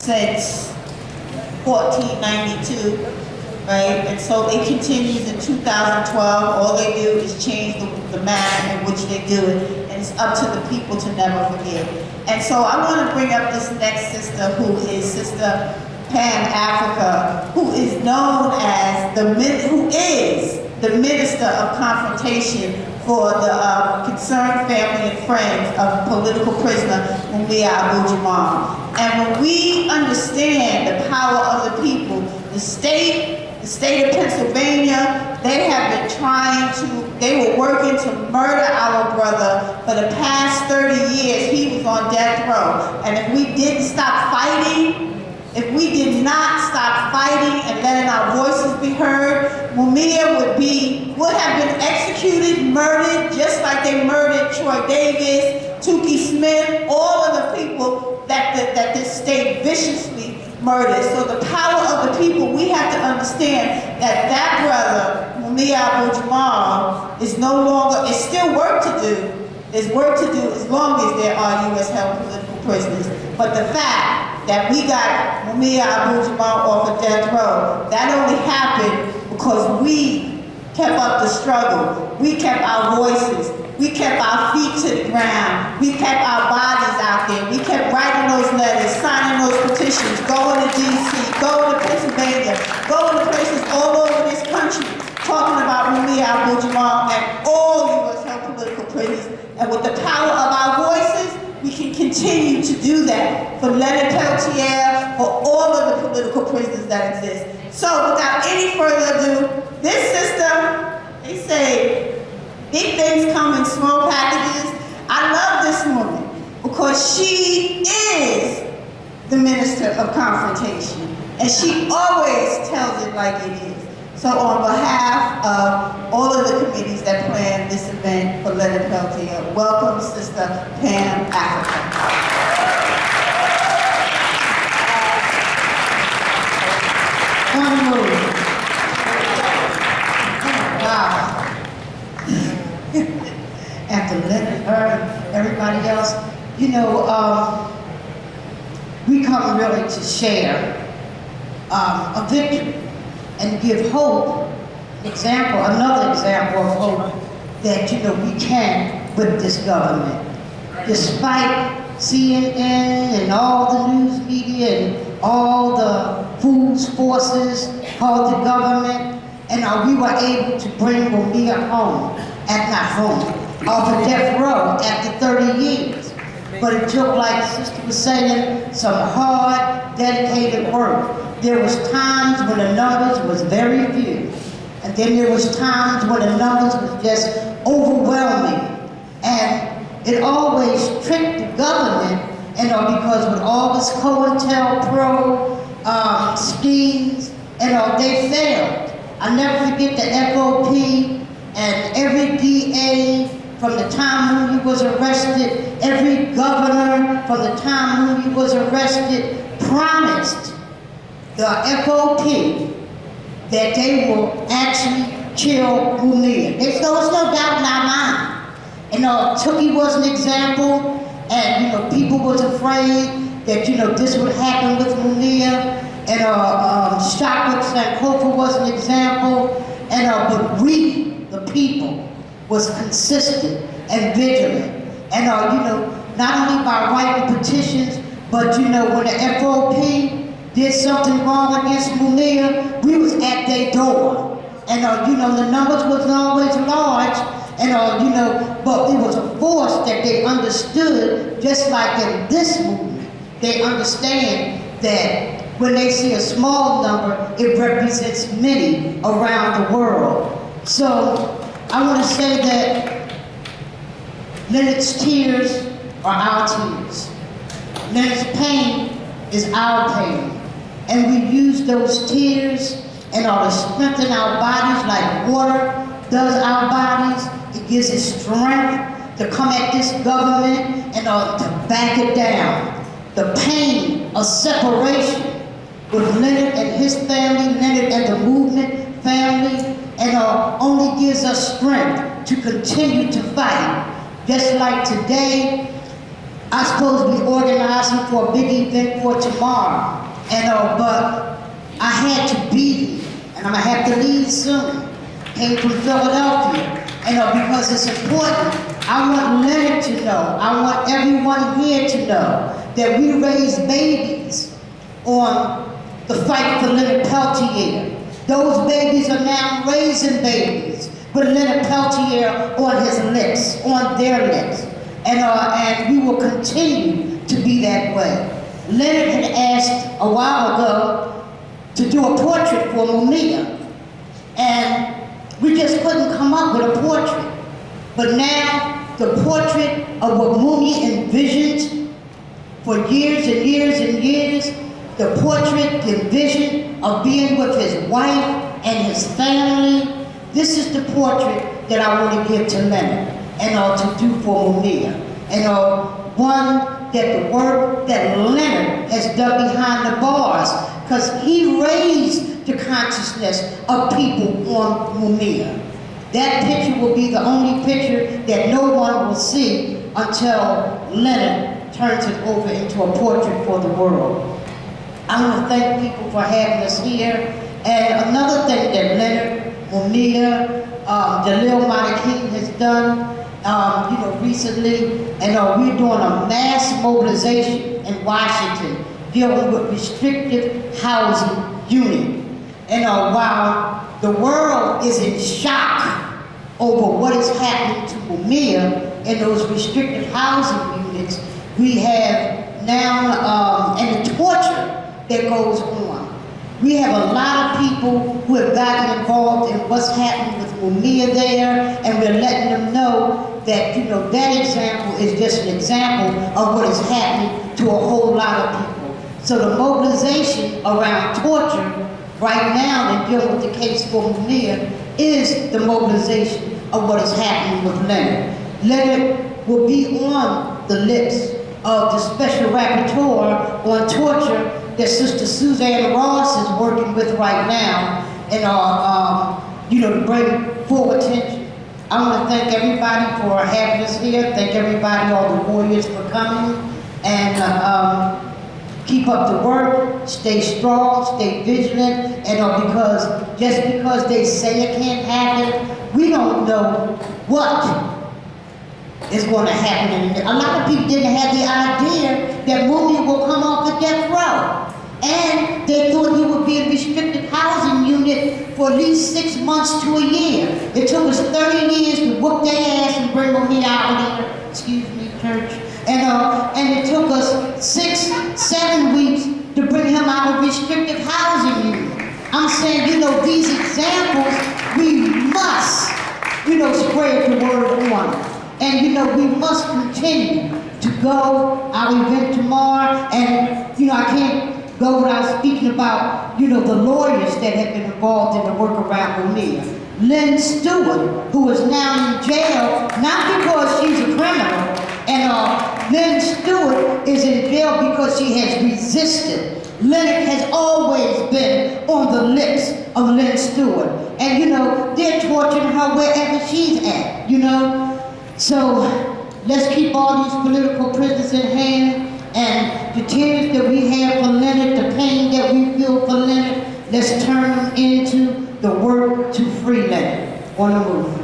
since 1492, right? And so it continues in 2012. All they do is change the manner in which they do it, and it's up to the people to never forget. And so I want to bring up this next sister, who is Sister Pam Africa, who is known as the Minister of Confrontation for the concerned family and friends of political prisoner Múkaro. And when we understand the power of the people, the state of Pennsylvania, they were working to murder our brother for the past 30 years. He was on death row. And if we didn't stop fighting, if we did not stop fighting and letting our voices be heard, Múkaro would have been executed, murdered, just like they murdered Troy Davis, Tukey Smith, all of the people that this state viciously murdered. So the power of the people, we have to understand that brother, Múkaro, is no longer, it's still work to do. There's work to do as long as there are U.S.-held political prisoners. But the fact that we got Múkaro off of death row, that only happened because we kept up the struggle. We kept our voices. We kept our feet to the ground. We kept our bodies out there. We kept writing those letters, signing those petitions, going to D.C., going to Pennsylvania, going to places all over this country, talking about Múkaro and all U.S.-held political prisoners. And with the power of our voices, we can continue to do that for Leonard Peltier, for all of the political prisoners that exist. So without any further ado, this sister, they say, big things come in small packages. I love this woman because she is the Minister of Confrontation, and she always tells it like it is. So on behalf of all of the committees that planned this event for Leonard Peltier, welcome Sister Pam Africa. Wow. After Leonard, her, everybody else, we come really to share a victory and give hope, another example of hope that, we can with this government. Despite CNN and all the news media and all the fools forces called the government, and we were able to bring Múkaro home, off of death row after 30 years. But it took, like the sister was saying, some hard, dedicated work. There was times when the numbers was very few. And then there was times when the numbers was just overwhelming. And it always tricked the government, because with all this COINTELPRO schemes, they failed. I'll never forget the FOP and every DA from the time Mooney was arrested, every governor from the time Mooney was arrested promised the FOP that they will actually kill Múkaro. There's no doubt in our mind. Tukey was an example, and people was afraid that this would happen with Múkaro, and Stockwell Sankofa was an example, but we, the people, was consistent and vigilant, and not only by writing petitions, but when the FOP did something wrong against Múkaro, we was at their door. And the numbers wasn't always large, but it was a force that they understood, just like in this movement. They understand that when they see a small number, it represents many around the world. So I want to say that Leonard's tears are our tears. Leonard's pain is our pain. And we use those tears to strengthen our bodies like water does our bodies. It gives it strength to come at this government and to back it down. The pain of separation with Leonard and his family, Leonard and the movement family, only gives us strength to continue to fight. Just like today, I was supposed to be organizing for a big event for tomorrow, but I had to be here, and I'm gonna have to leave soon. Came from Philadelphia, because it's important. I want Leonard to know, I want everyone here to know that we raise babies on the fight for Leonard Peltier. Those babies are now raising babies with Leonard Peltier on his lips, on their lips. And we will continue to be that way. Leonard had asked a while ago to do a portrait for Mumia, and we just couldn't come up with a portrait. But now, the portrait of what Mumia envisioned for years and years and years, the portrait, the vision of being with his wife and his family, this is the portrait that I want to give to Leonard to do for Mumia. One that the work that Leonard has done behind the bars, because he raised the consciousness of people on Mumia. That picture will be the only picture that no one will see until Leonard turns it over into a portrait for the world. I want to thank people for having us here. And another thing that Leonard, Mumia, Jalil Madakin has done, recently, we're doing a mass mobilization in Washington dealing with restrictive housing unit. While the world is in shock over what is happening to Mumia in those restrictive housing units, we have now, and the torture that goes on. We have a lot of people who have gotten involved in what's happening with Mumia there, and we're letting them know that, that example is just an example of what is happening to a whole lot of people. So the mobilization around torture right now in dealing with the case for Mumia is the mobilization of what is happening with Leonard. Leonard will be on the lips of the special rapporteur on torture that Sister Suzanne Ross is working with right now, to bring full attention. I want to thank everybody for having us here. Thank everybody, all the warriors, for coming, and keep up the work. Stay strong, stay vigilant, just because they say it can't happen, we don't know what is going to happen. A lot of people didn't have the idea that Mumia will come off the death row. And they thought he would be in a restricted housing unit for at least 6 months to a year. It took us 30 years to whoop their ass and bring Mumia out of here. Excuse me, church. And it took us 6-7 weeks to bring him out of restricted housing unit. I'm saying, these examples, we must, spread the word on. And, we must continue to go. Our event tomorrow, and, I can't go without speaking about, the lawyers that have been involved in the work around Mumia. Lynn Stewart, who is now in jail, not because she's a criminal, and Lynn Stewart is in jail because she has resisted. Leonard has always been on the lips of Lynn Stewart. And, they're torturing her wherever she's at, So, let's keep all these political prisoners in hand. And the tears that we have for Leonard, the pain that we feel for Leonard, let's turn them into the work to free Leonard. On the move.